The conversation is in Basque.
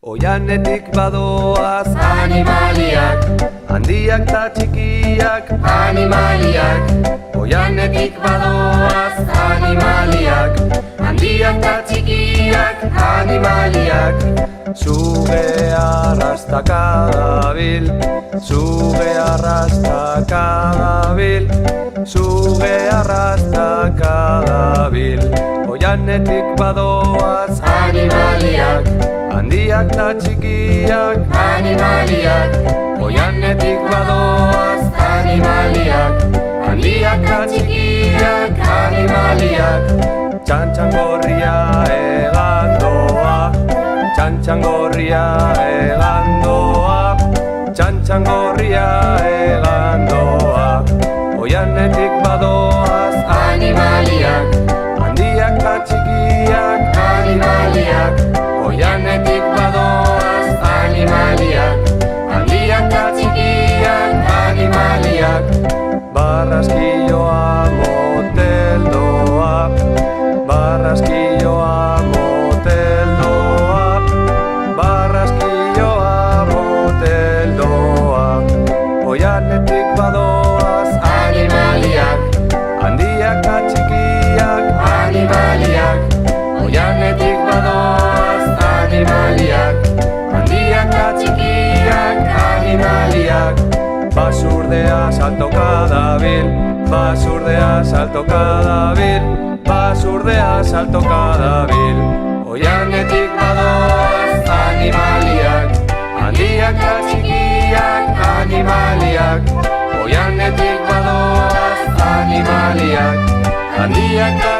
Oianetik badoaz animaliak, handiak ta txikiak animaliak. Oianetik badoaz animaliak, handiak ta txikiak animaliak. Suge arrastaka dabil, suge arrastaka dabil, suge arrastaka dabil. Oianetik badoaz animaliak, handiak ta txikiak animaliak. Oianetik badoaz animaliak, handiak ta txikiak animaliak. Txantxangorria egandoa, txantxangorria egandoa, txantxangorria egandoa. Oianetik badoaz animaliak, handiak ta txikiak animaliak. Oianetik badoaz animaliak, handiak ta txikiak animaliak. Barraskilloa moteldoa, barraskilloa moteldoa, barraskilloa moteldoa. Oianetik badoaz animaliak, handiak ta txikiak animaliak. Oianetik badoaz animaliak, handiak ta txikiak animaliak. Basurdea saltoka dabil, basurdea saltoka dabil, basurdea saltoka dabil. Oianetik badoaz animaliak, handiak ta txikiak animaliak. Oianetik badoaz animaliak, handiak ta